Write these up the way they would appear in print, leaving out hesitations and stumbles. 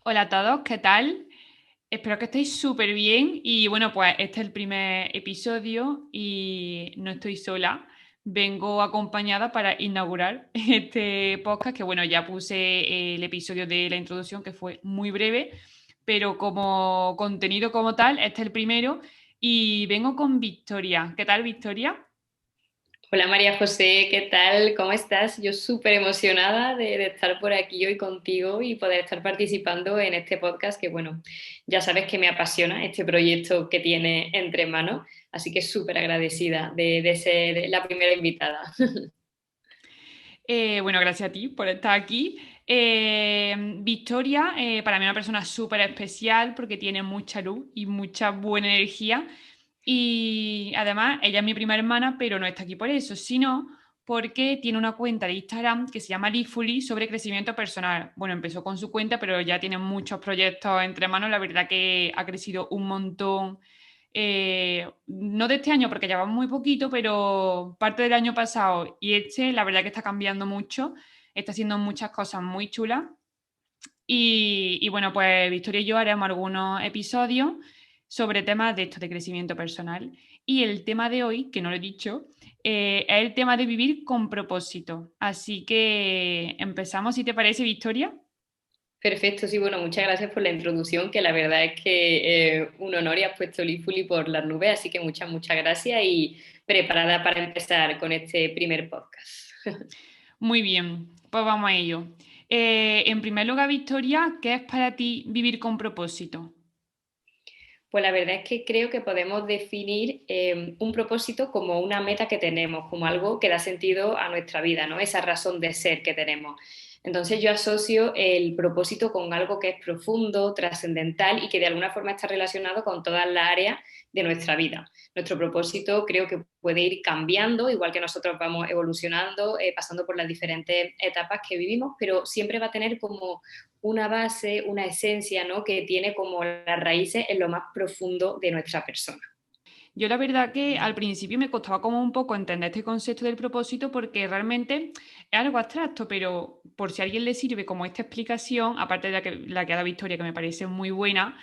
Hola a todos, ¿qué tal? Espero que estéis súper bien y bueno, pues este es el primer episodio y no estoy sola. Vengo acompañada para inaugurar este podcast que bueno, ya puse el episodio de la introducción que fue muy breve, pero como contenido como tal, este es el primero y vengo con Victoria. ¿Qué tal, Victoria? Hola María José, ¿qué tal? ¿Cómo estás? Yo súper emocionada de estar por aquí hoy contigo y poder estar participando en este podcast que, bueno, ya sabes que me apasiona este proyecto que tiene entre manos, así que súper agradecida de ser la primera invitada. Bueno, gracias a ti por estar aquí. Victoria, para mí es una persona súper especial porque tiene mucha luz y mucha buena energía. Y además, ella es mi prima hermana, pero no está aquí por eso, sino porque tiene una cuenta de Instagram que se llama Lifuli sobre crecimiento personal. Bueno, empezó con su cuenta, pero ya tiene muchos proyectos entre manos. La verdad que ha crecido un montón, no de este año porque llevamos muy poquito, pero parte del año pasado y este, la verdad que está cambiando mucho, está haciendo muchas cosas muy chulas. Y bueno, pues Victoria y yo haremos algunos episodios sobre temas de esto, de crecimiento personal. Y el tema de hoy, que no lo he dicho, es el tema de vivir con propósito. Así que empezamos, si te parece, Victoria. Perfecto, sí, bueno, muchas gracias por la introducción, que la verdad es que un honor y has puesto Lifuli por las nubes, así que muchas gracias y preparada para empezar con este primer podcast. Muy bien, pues vamos a ello. En primer lugar, Victoria, ¿qué es para ti vivir con propósito? Pues la verdad es que creo que podemos definir un propósito como una meta que tenemos, como algo que da sentido a nuestra vida, ¿no? Esa razón de ser que tenemos. Entonces yo asocio el propósito con algo que es profundo, trascendental y que de alguna forma está relacionado con todas las áreas de nuestra vida. Nuestro propósito creo que puede ir cambiando, igual que nosotros vamos evolucionando, pasando por las diferentes etapas que vivimos, pero siempre va a tener como una base, una esencia, ¿no? Que tiene como las raíces en lo más profundo de nuestra persona. Yo la verdad que al principio me costaba como un poco entender este concepto del propósito porque realmente es algo abstracto, pero por si a alguien le sirve como esta explicación, aparte de la que ha dado Victoria, que me parece muy buena,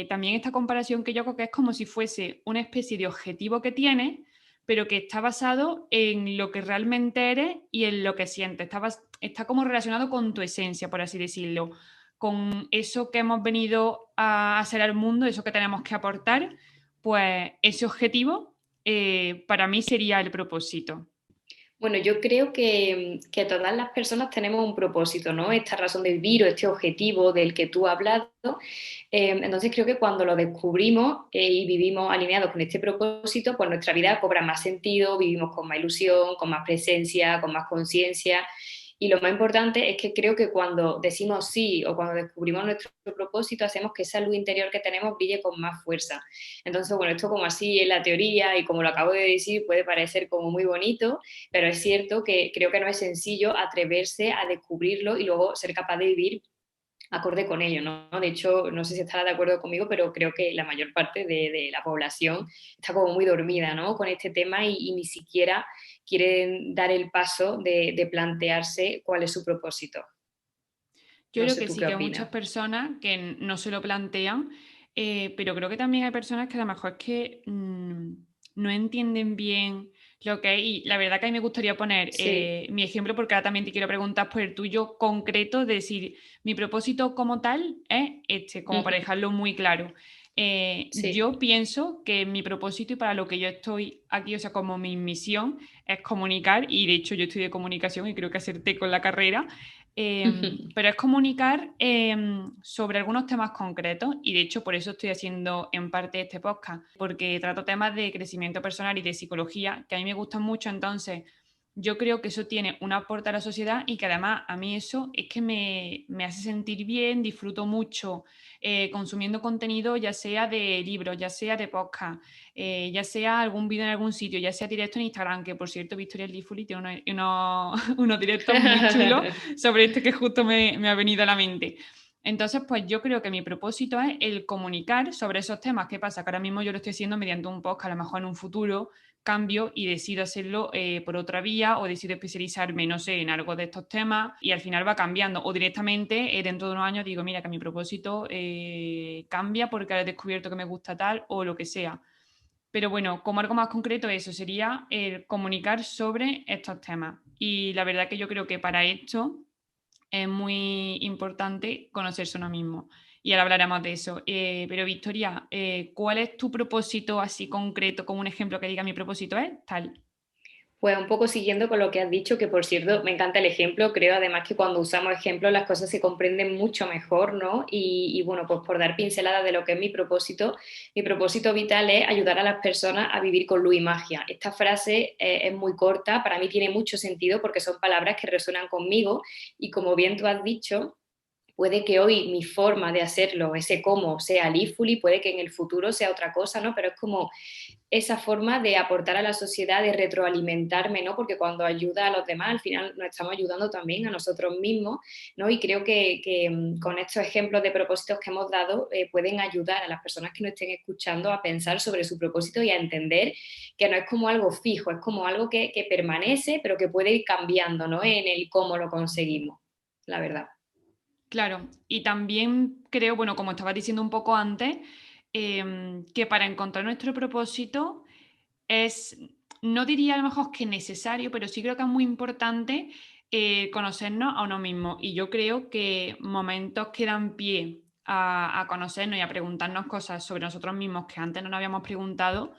también esta comparación que yo hago que es como si fuese una especie de objetivo que tienes, pero que está basado en lo que realmente eres y en lo que sientes. Está como relacionado con tu esencia, por así decirlo, con eso que hemos venido a hacer al mundo, eso que tenemos que aportar, pues ese objetivo para mí sería el propósito. Bueno, yo creo que todas las personas tenemos un propósito, ¿no? Esta razón de vivir o este objetivo del que tú has hablado. Entonces creo que cuando lo descubrimos y vivimos alineados con este propósito, pues nuestra vida cobra más sentido, vivimos con más ilusión, con más presencia, con más conciencia. Y lo más importante es que creo que cuando decimos sí o cuando descubrimos nuestro propósito, hacemos que esa luz interior que tenemos brille con más fuerza. Entonces, bueno, esto como así en la teoría y como lo acabo de decir, puede parecer como muy bonito, pero es cierto que creo que no es sencillo atreverse a descubrirlo y luego ser capaz de vivir acorde con ello, ¿no? De hecho, no sé si estará de acuerdo conmigo, pero creo que la mayor parte de la población está como muy dormida, ¿no? Con este tema y ni siquiera quieren dar el paso de plantearse cuál es su propósito. Yo No creo sé que tú sí qué que hay muchas opinas. personas que no se lo plantean, pero creo que también hay personas que a lo mejor es que no entienden bien lo que es. Y la verdad que a mí me gustaría poner Sí. mi ejemplo, porque ahora también te quiero preguntar por el tuyo concreto, de decir, mi propósito como tal es este, como para Ujú. dejarlo muy claro. Sí. Yo pienso que mi propósito y para lo que yo estoy aquí, o sea, como mi misión es comunicar, y de hecho yo estudié comunicación y creo que acerté con la carrera. Pero es comunicar sobre algunos temas concretos y de hecho por eso estoy haciendo en parte este podcast, porque trato temas de crecimiento personal y de psicología que a mí me gustan mucho, entonces yo creo que eso tiene un aporte a la sociedad y que además a mí eso es que me hace sentir bien, disfruto mucho consumiendo contenido, ya sea de libros, ya sea de podcast, ya sea algún vídeo en algún sitio, ya sea directo en Instagram, que por cierto Victoria Lifuli tiene unos directos muy chulos sobre esto que justo me ha venido a la mente. Entonces, pues yo creo que mi propósito es el comunicar sobre esos temas. ¿Qué pasa? Que ahora mismo yo lo estoy haciendo mediante un podcast, a lo mejor en un futuro cambio y decido hacerlo por otra vía, o decido especializarme, no sé, en algo de estos temas, y al final va cambiando. O directamente dentro de unos años digo, mira, que mi propósito cambia porque ahora he descubierto que me gusta tal o lo que sea. Pero bueno, como algo más concreto, eso sería el comunicar sobre estos temas. Y la verdad que yo creo que para esto es muy importante conocerse uno mismo. Y ahora hablaremos de eso. Pero Victoria, ¿cuál es tu propósito así concreto, como un ejemplo que diga mi propósito es tal? Pues un poco siguiendo con lo que has dicho, que por cierto me encanta el ejemplo, creo además que cuando usamos ejemplos las cosas se comprenden mucho mejor, ¿no? Y bueno, pues por dar pinceladas de lo que es mi propósito vital es ayudar a las personas a vivir con luz y magia. Esta frase es muy corta, para mí tiene mucho sentido porque son palabras que resuenan conmigo y como bien tú has dicho, puede que hoy mi forma de hacerlo, ese cómo, sea Leafly, puede que en el futuro sea otra cosa, ¿no? Pero es como esa forma de aportar a la sociedad, de retroalimentarme, ¿no? Porque cuando ayuda a los demás, al final nos estamos ayudando también a nosotros mismos, ¿no? Y creo que con estos ejemplos de propósitos que hemos dado, pueden ayudar a las personas que nos estén escuchando a pensar sobre su propósito y a entender que no es como algo fijo, es como algo que permanece, pero que puede ir cambiando, ¿no? En el cómo lo conseguimos, la verdad. Claro, y también creo, bueno, como estaba diciendo un poco antes, que para encontrar nuestro propósito es, no diría a lo mejor que necesario, pero sí creo que es muy importante conocernos a uno mismo. Y yo creo que momentos que dan pie a conocernos y a preguntarnos cosas sobre nosotros mismos que antes no nos habíamos preguntado,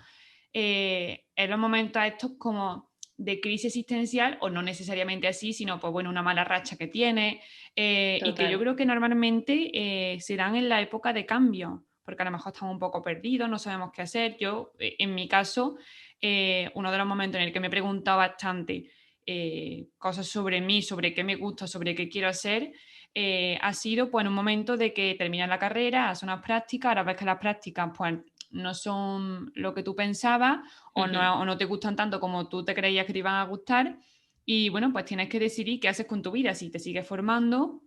en los momentos estos como de crisis existencial, o no necesariamente así, sino pues bueno, una mala racha que tiene, y que yo Total. creo que normalmente se dan en la época de cambio, porque a lo mejor estamos un poco perdidos, no sabemos qué hacer. Yo, en mi caso, uno de los momentos en el que me he preguntado bastante cosas sobre mí, sobre qué me gusta, sobre qué quiero hacer, ha sido pues en un momento de que terminas la carrera, haces unas prácticas, ahora ves que las prácticas pues no son lo que tú pensabas, o no te gustan tanto como tú te creías que te iban a gustar, y bueno, pues tienes que decidir qué haces con tu vida, si te sigues formando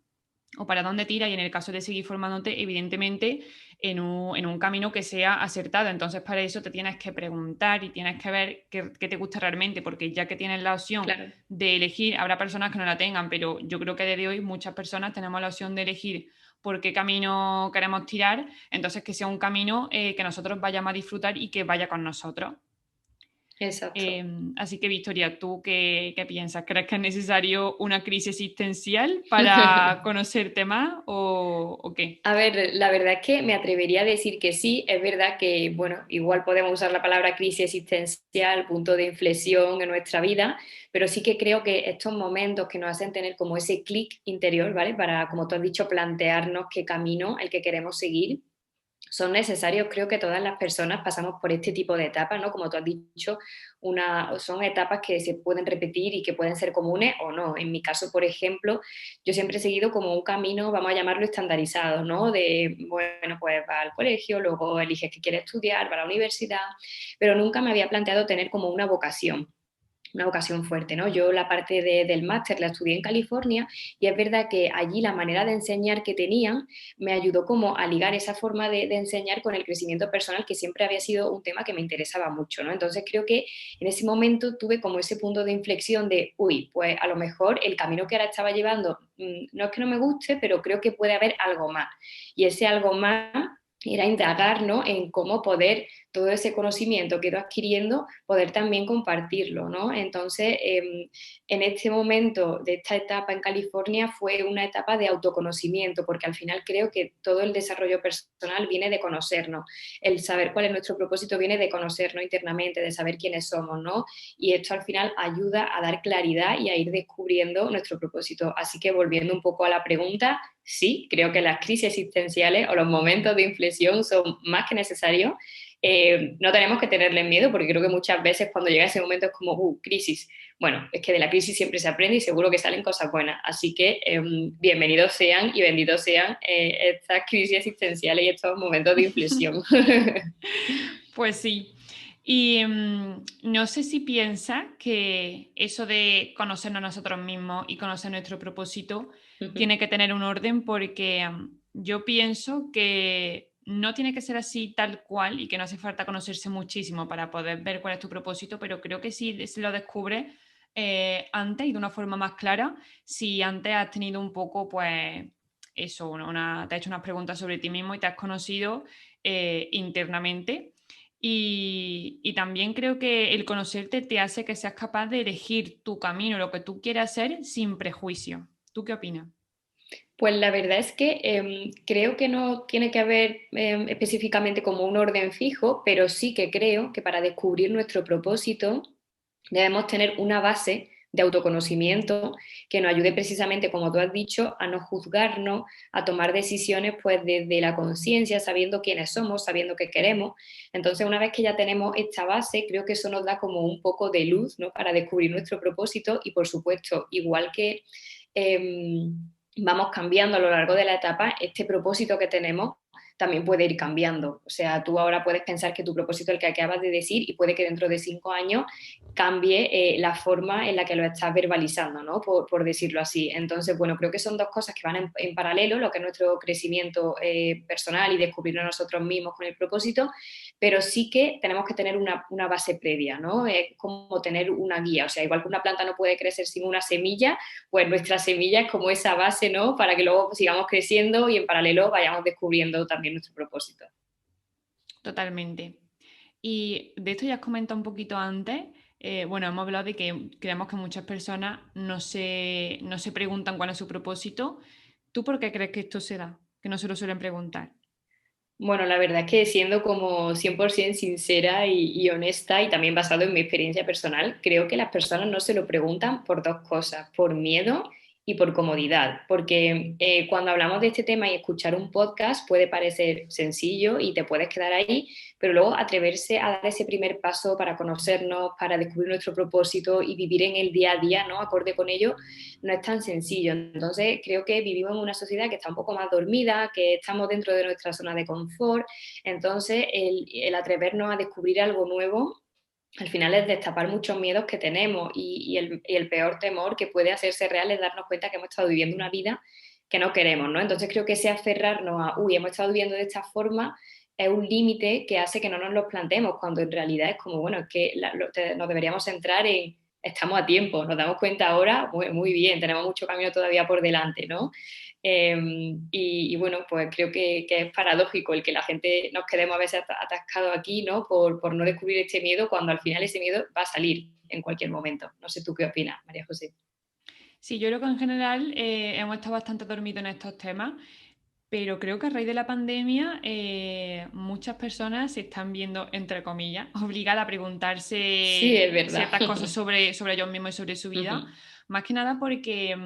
o para dónde tiras, y en el caso de seguir formándote, evidentemente, en un camino que sea acertado. Entonces, para eso te tienes que preguntar y tienes que ver qué te gusta realmente, porque ya que tienes la opción Claro. de elegir, habrá personas que no la tengan, pero yo creo que desde hoy muchas personas tenemos la opción de elegir por qué camino queremos tirar, entonces que sea un camino que nosotros vayamos a disfrutar y que vaya con nosotros. Exacto. Así que, Victoria, ¿tú qué piensas? ¿Crees que es necesario una crisis existencial para conocerte más o qué? A ver, la verdad es que me atrevería a decir que sí, es verdad que, bueno, igual podemos usar la palabra crisis existencial, punto de inflexión en nuestra vida, pero sí que creo que estos momentos que nos hacen tener como ese clic interior, ¿vale? Para, como tú has dicho, plantearnos qué camino el que queremos seguir, son necesarios. Creo que todas las personas pasamos por este tipo de etapas, ¿no? Como tú has dicho, son etapas que se pueden repetir y que pueden ser comunes o no. En mi caso, por ejemplo, yo siempre he seguido como un camino, vamos a llamarlo estandarizado, ¿no? De, bueno, pues va al colegio, luego eliges qué quieres estudiar, va a la universidad, pero nunca me había planteado tener como una vocación fuerte, ¿no? Yo la parte del máster la estudié en California y es verdad que allí la manera de enseñar que tenían me ayudó como a ligar esa forma de enseñar con el crecimiento personal, que siempre había sido un tema que me interesaba mucho, ¿no? Entonces creo que en ese momento tuve como ese punto de inflexión de, uy, pues a lo mejor el camino que ahora estaba llevando, no es que no me guste, pero creo que puede haber algo más. Y ese algo más era indagar, ¿no? En cómo poder todo ese conocimiento que he ido adquiriendo, poder también compartirlo, ¿no? Entonces, en este momento de esta etapa en California fue una etapa de autoconocimiento, porque al final creo que todo el desarrollo personal viene de conocernos, el saber cuál es nuestro propósito viene de conocernos internamente, de saber quiénes somos, ¿no? Y esto al final ayuda a dar claridad y a ir descubriendo nuestro propósito. Así que volviendo un poco a la pregunta, sí, creo que las crisis existenciales o los momentos de inflexión son más que necesarios. No tenemos que tenerle miedo porque creo que muchas veces cuando llega ese momento es como, crisis. Bueno, es que de la crisis siempre se aprende y seguro que salen cosas buenas. Así que bienvenidos sean y benditos sean estas crisis existenciales y estos momentos de inflexión. Pues sí. Y no sé si piensas que eso de conocernos a nosotros mismos y conocer nuestro propósito tiene que tener un orden, porque yo pienso que no tiene que ser así tal cual y que no hace falta conocerse muchísimo para poder ver cuál es tu propósito, pero creo que sí se lo descubres antes y de una forma más clara si antes has tenido un poco, pues, eso, te has hecho unas preguntas sobre ti mismo y te has conocido internamente. Y también creo que el conocerte te hace que seas capaz de elegir tu camino, lo que tú quieras hacer sin prejuicio. ¿Tú qué opinas? Pues la verdad es que creo que no tiene que haber específicamente como un orden fijo, pero sí que creo que para descubrir nuestro propósito debemos tener una base de autoconocimiento que nos ayude precisamente, como tú has dicho, a no juzgarnos, a tomar decisiones pues desde la conciencia, sabiendo quiénes somos, sabiendo qué queremos. Entonces, una vez que ya tenemos esta base, creo que eso nos da como un poco de luz, ¿no? Para descubrir nuestro propósito y, por supuesto, igual que vamos cambiando a lo largo de la etapa, este propósito que tenemos también puede ir cambiando. O sea, tú ahora puedes pensar que tu propósito es el que acabas de decir y puede que dentro de 5 años cambie la forma en la que lo estás verbalizando, ¿no? Por decirlo así. Entonces, bueno, creo que son dos cosas que van en paralelo, lo que es nuestro crecimiento personal y descubrirnos nosotros mismos con el propósito, pero sí que tenemos que tener una base previa, ¿no? Es como tener una guía, o sea, igual que una planta no puede crecer sin una semilla, pues nuestra semilla es como esa base, ¿no? Para que luego sigamos creciendo y en paralelo vayamos descubriendo también nuestro propósito. Totalmente. Y de esto ya has comentado un poquito antes. Bueno, hemos hablado de que creemos que muchas personas no se preguntan cuál es su propósito. ¿Tú por qué crees que esto se da? Que no se lo suelen preguntar. Bueno, la verdad es que siendo como 100% sincera y honesta y también basado en mi experiencia personal, creo que las personas no se lo preguntan por dos cosas, por miedo y por comodidad, porque cuando hablamos de este tema y escuchar un podcast puede parecer sencillo y te puedes quedar ahí, pero luego atreverse a dar ese primer paso para conocernos, para descubrir nuestro propósito y vivir en el día a día, ¿no? Acorde con ello, no es tan sencillo. Entonces, creo que vivimos en una sociedad que está un poco más dormida, que estamos dentro de nuestra zona de confort. Entonces, el atrevernos a descubrir algo nuevo, al final es destapar muchos miedos que tenemos y el peor temor que puede hacerse real es darnos cuenta que hemos estado viviendo una vida que no queremos, ¿no? Entonces creo que ese aferrarnos a, uy, hemos estado viviendo de esta forma, es un límite que hace que no nos lo planteemos, cuando en realidad es como, bueno, es que nos deberíamos centrar en, estamos a tiempo, nos damos cuenta ahora, muy bien, tenemos mucho camino todavía por delante, ¿no? Y bueno, pues creo que es paradójico el que la gente nos quedemos a veces atascados aquí, ¿no? Por no descubrir este miedo, cuando al final ese miedo va a salir en cualquier momento. No sé tú qué opinas, María José. Sí, yo creo que en general hemos estado bastante dormidos en estos temas, pero creo que a raíz de la pandemia muchas personas se están viendo, entre comillas, obligadas a Sí, es preguntarse verdad. ciertas cosas sobre ellos mismos y sobre su vida, Ujú. más que nada porque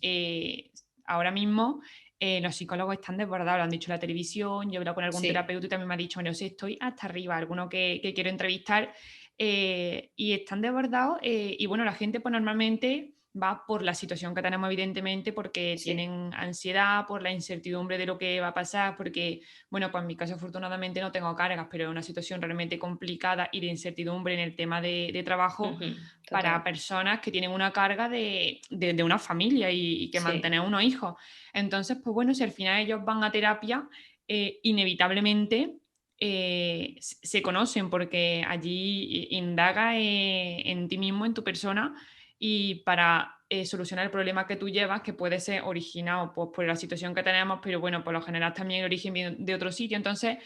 eh, ahora mismo los psicólogos están desbordados, lo han dicho en la televisión, yo he hablado con algún Sí. terapeuta y también me ha dicho, bueno, sí, estoy hasta arriba, alguno que quiero entrevistar, y están desbordados, y bueno, la gente pues normalmente va por la situación que tenemos, evidentemente, porque Sí. tienen ansiedad, por la incertidumbre de lo que va a pasar, porque, bueno, pues en mi caso afortunadamente no tengo cargas, pero es una situación realmente complicada y de incertidumbre en el tema de trabajo Ujú. para Total. personas que tienen una carga de una familia y que Sí. mantener unos hijos. Entonces, pues bueno, si al final ellos van a terapia, inevitablemente se conocen porque allí indaga en ti mismo, en tu persona, y para solucionar el problema que tú llevas, que puede ser originado pues, por la situación que tenemos, pero bueno, por lo general también el origen viene de otro sitio. Entonces,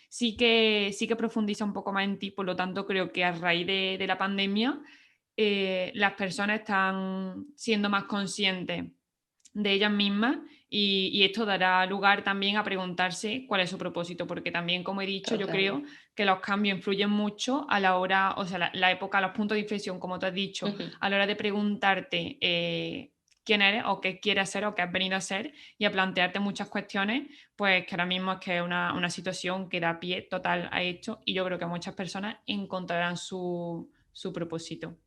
sí que profundiza un poco más en ti. Por lo tanto, creo que a raíz de la pandemia, las personas están siendo más conscientes de ellas mismas y esto dará lugar también a preguntarse cuál es su propósito, porque también, como he dicho, yo Total. creo que los cambios influyen mucho a la hora, o sea, la época, los puntos de inflexión, como tú has dicho, Ujú. a la hora de preguntarte quién eres o qué quieres ser o qué has venido a ser y a plantearte muchas cuestiones, pues que ahora mismo es que es una situación que da pie total a esto y yo creo que muchas personas encontrarán su propósito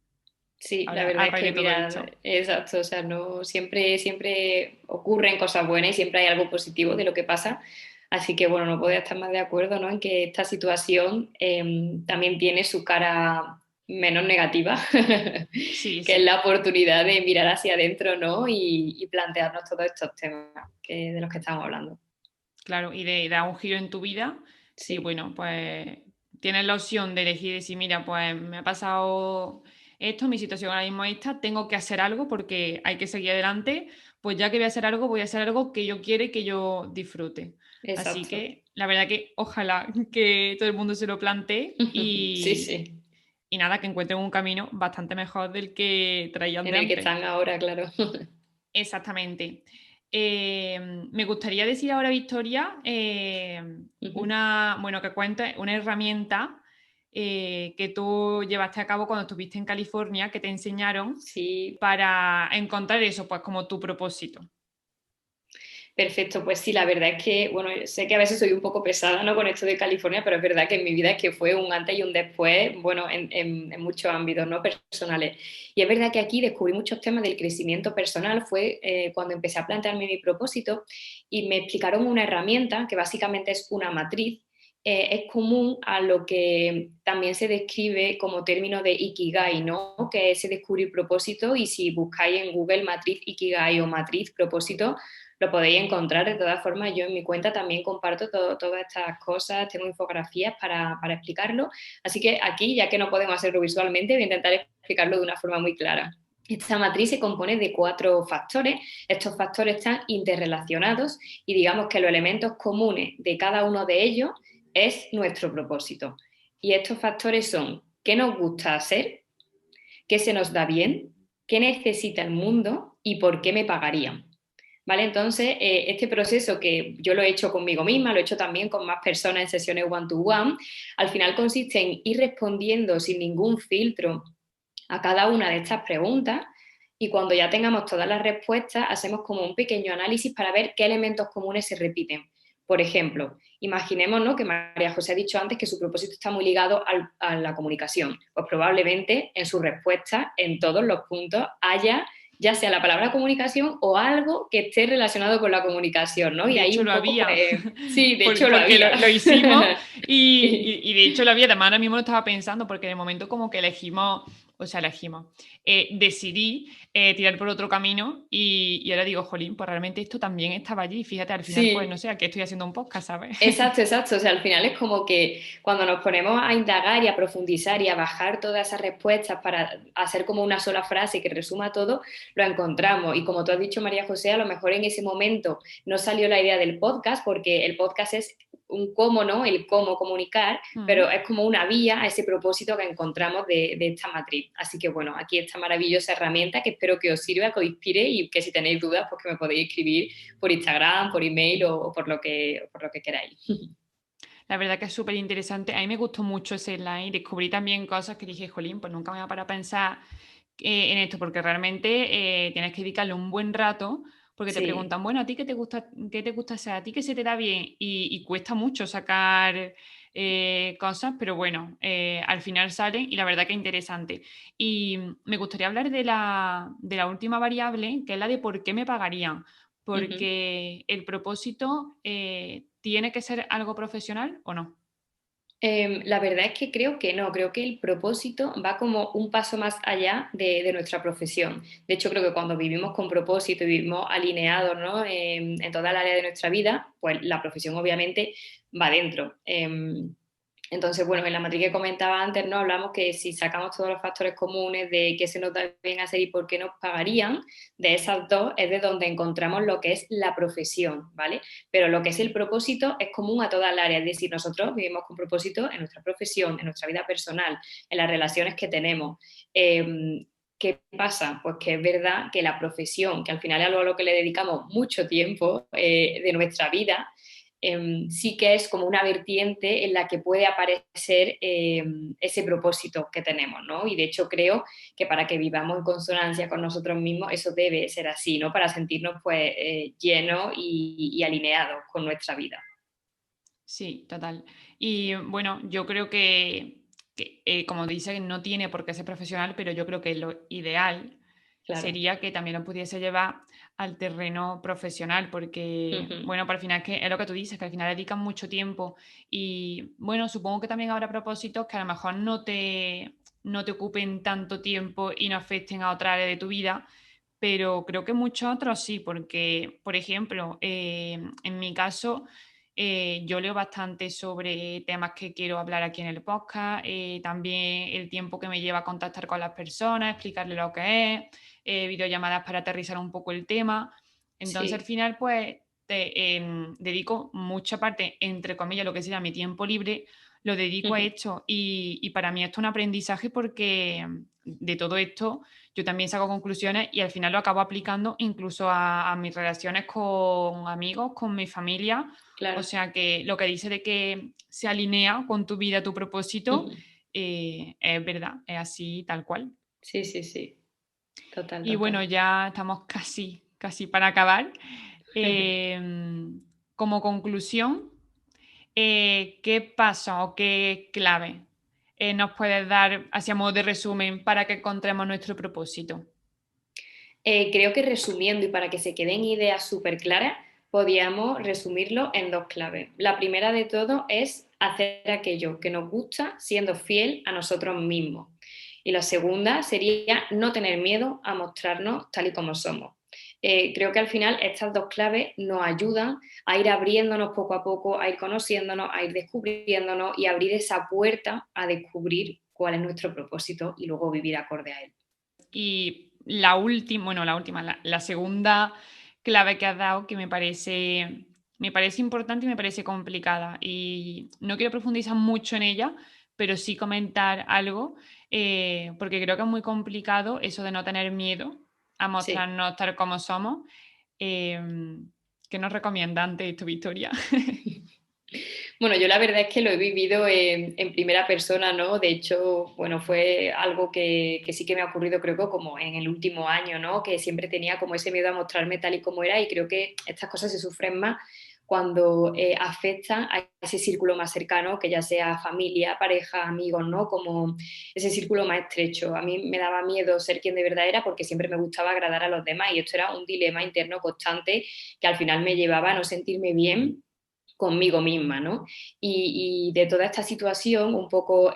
Sí, la ahora a verdad es raíz que, de todo mira, esto. exacto, o sea, no, siempre ocurren cosas buenas y siempre hay algo positivo de lo que pasa. Así que, bueno, no puedo estar más de acuerdo, ¿no? En que esta situación también tiene su cara menos negativa, Sí, que es sí. la oportunidad de mirar hacia adentro, ¿no? Y plantearnos todos estos temas de los que estamos hablando. Claro, y de dar un giro en tu vida, sí, Sí, bueno, pues tienes la opción de elegir y decir, mira, pues me ha pasado esto, mi situación ahora mismo es esta, tengo que hacer algo porque hay que seguir adelante, pues ya que voy a hacer algo que yo quiera y que yo disfrute. Así exacto. que la verdad que ojalá que todo el mundo se lo plantee Sí, sí, y nada, que encuentren un camino bastante mejor del que traían en de el que antes. están ahora, claro. Exactamente. Me gustaría decir ahora, Victoria, Ujú. una, bueno, que cuentes una herramienta que tú llevaste a cabo cuando estuviste en California, que te enseñaron Sí, para encontrar eso, pues como tu propósito. perfecto, pues sí, la verdad es que, bueno, sé que a veces soy un poco pesada, ¿no? Con esto de California, pero es verdad que en mi vida es que fue un antes y un después, bueno, en muchos ámbitos, ¿no? Personales. Y es verdad que aquí descubrí muchos temas del crecimiento personal, fue cuando empecé a plantearme mi propósito y me explicaron una herramienta que básicamente es una matriz. Es común a lo que también se describe como término de Ikigai, ¿no? Que es descubrir propósito y si buscáis en Google matriz Ikigai o matriz propósito, lo podéis encontrar. De todas formas, yo en mi cuenta también comparto todas estas cosas, tengo infografías para explicarlo. Así que aquí, ya que no podemos hacerlo visualmente, voy a intentar explicarlo de una forma muy clara. Esta matriz se compone de 4 factores. Estos factores están interrelacionados y digamos que los elementos comunes de cada uno de ellos es nuestro propósito. Y estos factores son qué nos gusta hacer, qué se nos da bien, qué necesita el mundo y por qué me pagarían. ¿Vale? Entonces, este proceso que yo lo he hecho conmigo misma, lo he hecho también con más personas en sesiones one-to-one, al final consiste en ir respondiendo sin ningún filtro a cada una de estas preguntas y cuando ya tengamos todas las respuestas, hacemos como un pequeño análisis para ver qué elementos comunes se repiten. Por ejemplo, imaginemos, ¿no?, que María José ha dicho antes que su propósito está muy ligado a la comunicación. Pues probablemente en su respuesta, en todos los puntos, haya ya sea la palabra comunicación o algo que esté relacionado con la comunicación, ¿no? Y De ahí hecho, un lo poco, había, pues, sí, de hecho lo porque había. lo hicimos Sí. y de hecho lo había, además ahora mismo lo estaba pensando, porque de momento como que elegimos, decidí tirar por otro camino y ahora digo, jolín, pues realmente esto también estaba allí, fíjate, al final, pues no Sí, sé, aquí estoy haciendo un podcast, ¿sabes? exacto, exacto. O sea, al final es como que cuando nos ponemos a indagar y a profundizar y a bajar todas esas respuestas para hacer como una sola frase que resuma todo, lo encontramos. Y como tú has dicho, María José, a lo mejor en ese momento no salió la idea del podcast, porque el podcast es un cómo, ¿no? El cómo comunicar, pero Mm. es como una vía a ese propósito que encontramos de esta matriz. Así que bueno, aquí esta maravillosa herramienta que espero que os sirva, que os inspire y que si tenéis dudas, pues que me podéis escribir por Instagram, por email o por lo que queráis. La verdad que es súper interesante. A mí me gustó mucho ese slide. Descubrí también cosas que dije, jolín, pues nunca me voy a parar a pensar en esto, porque realmente tienes que dedicarle un buen rato, porque te Sí, preguntan, bueno, ¿a ti qué te gusta hacer? ¿A ti qué se te da bien? Y cuesta mucho sacar cosas, pero bueno, al final salen y la verdad que es interesante. Y me gustaría hablar de la última variable, que es la de por qué me pagarían, ujú. porque el propósito tiene que ser algo profesional o no. La verdad es que creo que no, creo que el propósito va como un paso más allá de nuestra profesión. De hecho, creo que cuando vivimos con propósito y vivimos alineados, ¿no?, en toda el área de nuestra vida, pues la profesión obviamente va dentro. Entonces, bueno, en la matriz que comentaba antes, ¿no?, hablamos que si sacamos todos los factores comunes de qué se nos da bien hacer y por qué nos pagarían, de esas dos es de donde encontramos lo que es la profesión, ¿vale? Pero lo que es el propósito es común a toda el área, es decir, nosotros vivimos con propósito en nuestra profesión, en nuestra vida personal, en las relaciones que tenemos. ¿Qué pasa? Pues que es verdad que la profesión, que al final es algo a lo que le dedicamos mucho tiempo de nuestra vida, sí que es como una vertiente en la que puede aparecer ese propósito que tenemos, ¿no? Y de hecho creo que para que vivamos en consonancia con nosotros mismos, eso debe ser así, ¿no? Para sentirnos pues llenos y alineados con nuestra vida. Sí, total. Y bueno, yo creo como dice, no tiene por qué ser profesional, pero yo creo que lo ideal Claro. sería que también lo pudiese llevar al terreno profesional, porque, Ujú. bueno, para el final que es lo que tú dices, que al final dedican mucho tiempo y, bueno, supongo que también habrá propósitos que a lo mejor no te ocupen tanto tiempo y no afecten a otra área de tu vida, pero creo que muchos otros sí, porque, por ejemplo, en mi caso Yo leo bastante sobre temas que quiero hablar aquí en el podcast, también el tiempo que me lleva a contactar con las personas, explicarles lo que es, videollamadas para aterrizar un poco el tema. Entonces, al Sí. final, pues, dedico mucha parte, entre comillas, lo que sería mi tiempo libre, lo dedico a esto. Y para mí esto es un aprendizaje porque de todo esto yo también saco conclusiones y al final lo acabo aplicando incluso a mis relaciones con amigos, con mi familia. O Claro. sea que lo que dice de que se alinea con tu vida, tu propósito, es verdad, es así tal cual. Sí, sí, sí. Total, Y bueno, total. ya estamos casi, casi para acabar. Em, Como conclusión, ¿qué paso o qué clave nos puedes dar, así a modo de resumen, para que encontremos nuestro propósito? Creo que resumiendo y para que se queden ideas súper claras, podríamos resumirlo en dos claves. La primera de todo es hacer aquello que nos gusta siendo fiel a nosotros mismos. Y la segunda sería no tener miedo a mostrarnos tal y como somos. Creo que al final estas dos claves nos ayudan a ir abriéndonos poco a poco, a ir conociéndonos, a ir descubriéndonos y abrir esa puerta a descubrir cuál es nuestro propósito y luego vivir acorde a él. Y la última, bueno, la segunda clave que has dado que me parece importante y me parece complicada. Y no quiero profundizar mucho en ella, pero sí comentar algo, porque creo que es muy complicado eso de no tener miedo a Sí. mostrarnos tal como somos. ¿Qué nos recomienda ante esto, Victoria? Bueno, yo la verdad es que lo he vivido en primera persona, ¿no? De hecho, bueno, fue algo que sí que me ha ocurrido, creo que como en el último año, ¿no? Que siempre tenía como ese miedo a mostrarme tal y como era y creo que estas cosas se sufren más cuando afectan a ese círculo más cercano, que ya sea familia, pareja, amigos, ¿no? Como ese círculo más estrecho. A mí me daba miedo ser quien de verdad era porque siempre me gustaba agradar a los demás y esto era un dilema interno constante que al final me llevaba a no sentirme bien conmigo misma, ¿no? Y de toda esta situación, un poco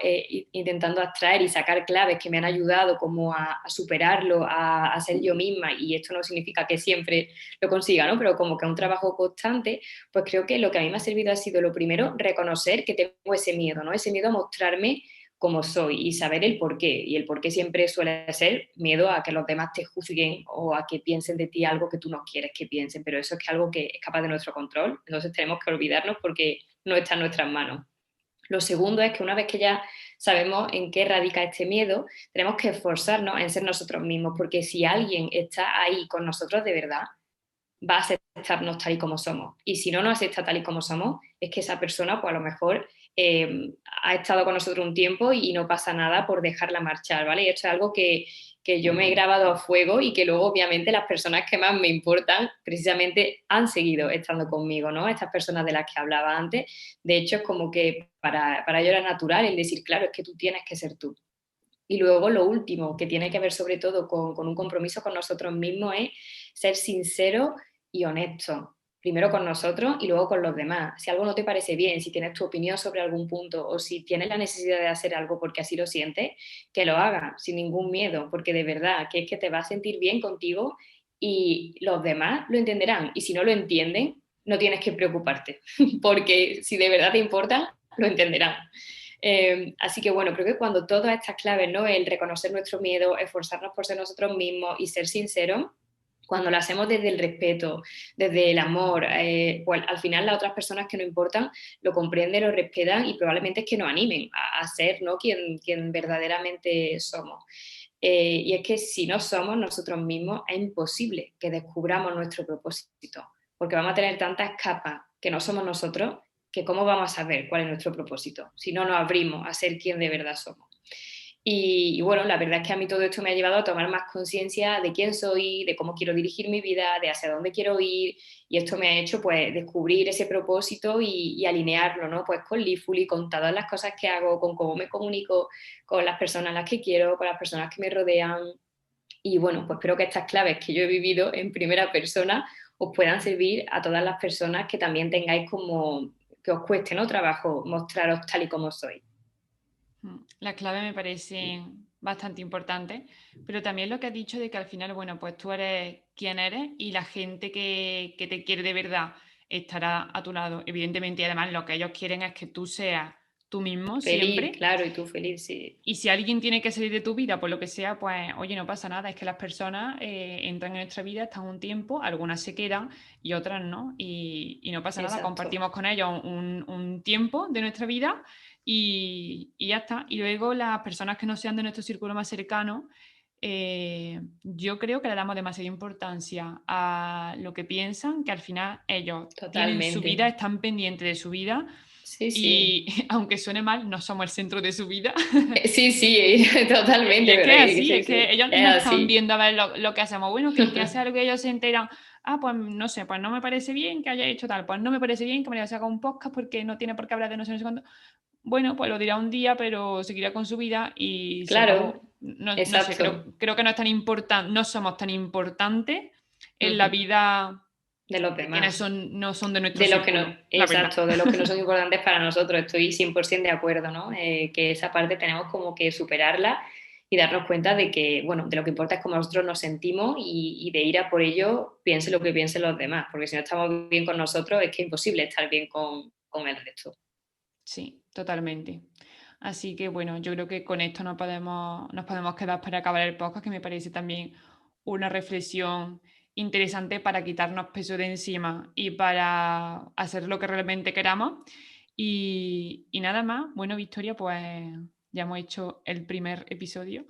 intentando abstraer y sacar claves que me han ayudado como a superarlo, a ser yo misma, y esto no significa que siempre lo consiga, ¿no? Pero como que es un trabajo constante, pues creo que lo que a mí me ha servido ha sido lo primero, reconocer que tengo ese miedo, ¿no? Ese miedo a mostrarme como soy y saber el por qué. Y el por qué siempre suele ser miedo a que los demás te juzguen o a que piensen de ti algo que tú no quieres que piensen, pero eso es que algo que escapa de nuestro control, entonces tenemos que olvidarnos porque no está en nuestras manos. Lo segundo es que una vez que ya sabemos en qué radica este miedo, tenemos que esforzarnos en ser nosotros mismos, porque si alguien está ahí con nosotros de verdad, va a aceptarnos tal y como somos. Y si no nos acepta tal y como somos, es que esa persona, pues a lo mejor ha estado con nosotros un tiempo y no pasa nada por dejarla marchar, ¿vale? Y esto es algo que yo me he grabado a fuego y que luego, obviamente, las personas que más me importan precisamente han seguido estando conmigo, ¿no? Estas personas de las que hablaba antes. De hecho, es como que para ello era natural el decir, claro, es que tú tienes que ser tú. Y luego lo último, que tiene que ver sobre todo con un compromiso con nosotros mismos, es ser sincero y honesto. Primero con nosotros y luego con los demás. Si algo no te parece bien, si tienes tu opinión sobre algún punto o si tienes la necesidad de hacer algo porque así lo sientes, que lo hagas sin ningún miedo, porque de verdad que es que te va a sentir bien contigo y los demás lo entenderán. Y si no lo entienden, no tienes que preocuparte, porque si de verdad te importa, lo entenderán. Así que bueno, creo que cuando todas estas claves, ¿no? El reconocer nuestro miedo, esforzarnos por ser nosotros mismos y ser sinceros, cuando lo hacemos desde el respeto, desde el amor, pues al final las otras personas que nos importan lo comprenden, lo respetan y probablemente es que nos animen a ser, ¿no? Quien verdaderamente somos. Y es que si no somos nosotros mismos, es imposible que descubramos nuestro propósito, porque vamos a tener tantas capas que no somos nosotros que cómo vamos a saber cuál es nuestro propósito si no nos abrimos a ser quien de verdad somos. Y bueno, la verdad es que a mí todo esto me ha llevado a tomar más conciencia de quién soy, de cómo quiero dirigir mi vida, de hacia dónde quiero ir, y esto me ha hecho pues descubrir ese propósito y alinearlo, ¿no? Pues con Leafly, con todas las cosas que hago, con cómo me comunico con las personas a las que quiero, con las personas que me rodean. Y bueno, pues espero que estas claves que yo he vivido en primera persona os puedan servir a todas las personas que también tengáis como que os cueste, ¿no? Trabajo mostraros tal y como sois. La clave me parece bastante importante, pero también lo que has dicho de que al final, bueno, pues tú eres quien eres y la gente que te quiere de verdad estará a tu lado, evidentemente, y además lo que ellos quieren es que tú seas tú mismo Feliz, siempre. claro, y tú feliz, sí. Y si alguien tiene que salir de tu vida por lo que sea, pues oye, no pasa nada, es que las personas entran en nuestra vida, están un tiempo, algunas se quedan y otras no, y no pasa nada, Exacto. compartimos con ellos un tiempo de nuestra vida y ya está. Y luego las personas que no sean de nuestro círculo más cercano, yo creo que le damos demasiada importancia a lo que piensan, que al final ellos tienen su Totalmente. vida, están pendientes de su vida Sí, sí. y aunque suene mal, no somos el centro de su vida. Sí, sí, Y totalmente, es pero que es así, sí, es que sí, ellos es no están así. viendo a ver lo que hacemos. Bueno, que hace algo que ellos se enteran, pues no sé, pues no me parece bien que haya hecho tal, pues no me parece bien que me haya haga un podcast porque no tiene por qué hablar de no sé cuándo. Bueno, pues lo dirá un día, pero seguirá con su vida y se Claro, acabó. No sé, exacto. creo que no es tan importante, no somos tan importantes en la Ujú. vida De los de quienes demás. no son de nuestro De los que no, círculo, la verdad. exacto, de los que no son importantes para nosotros, estoy 100% de acuerdo, ¿no? Que esa parte tenemos como que superarla y darnos cuenta de que, bueno, de lo que importa es cómo nosotros nos sentimos y de ir a por ello, piense lo que piensen los demás, porque si no estamos bien con nosotros es que es imposible estar bien con el resto. Sí, totalmente. Así que bueno, yo creo que con esto nos podemos quedar para acabar el podcast, que me parece también una reflexión interesante para quitarnos peso de encima y para hacer lo que realmente queramos. Y nada más, bueno, Victoria, pues ya hemos hecho el primer episodio.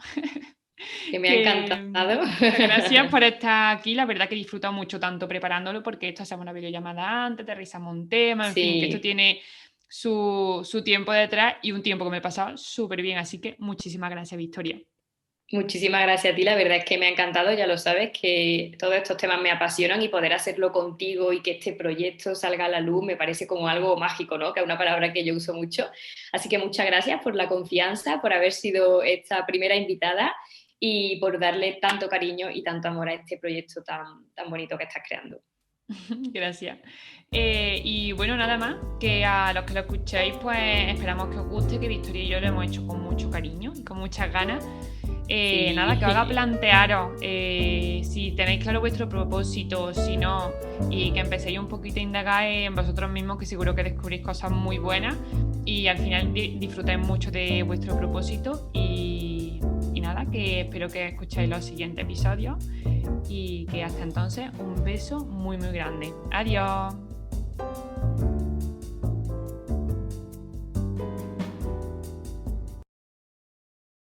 Que me ha Que encantado. muchas gracias por estar aquí. La verdad que he disfrutado mucho tanto preparándolo porque esto hacemos una videollamada antes, aterrizamos un tema, en fin, que esto Sí, tiene su tiempo detrás y un tiempo que me he pasado súper bien. Así que muchísimas gracias, Victoria. muchísimas gracias a ti, la verdad es que me ha encantado, ya lo sabes, que todos estos temas me apasionan y poder hacerlo contigo y que este proyecto salga a la luz me parece como algo mágico, ¿no? Que es una palabra que yo uso mucho. Así que muchas gracias por la confianza, por haber sido esta primera invitada y por darle tanto cariño y tanto amor a este proyecto tan bonito que estás creando. Gracias. Y bueno, nada más, que a los que lo escuchéis, pues esperamos que os guste, que Victoria y yo lo hemos hecho con mucho cariño y con muchas ganas. Nada, que os haga Sí, plantearos si tenéis claro vuestro propósito, si no, y que empecéis un poquito a indagar en vosotros mismos, que seguro que descubrís cosas muy buenas y al final disfrutáis mucho de vuestro propósito. Y nada, que espero que escuchéis los siguientes episodios y que hasta entonces un beso muy muy grande. Adiós.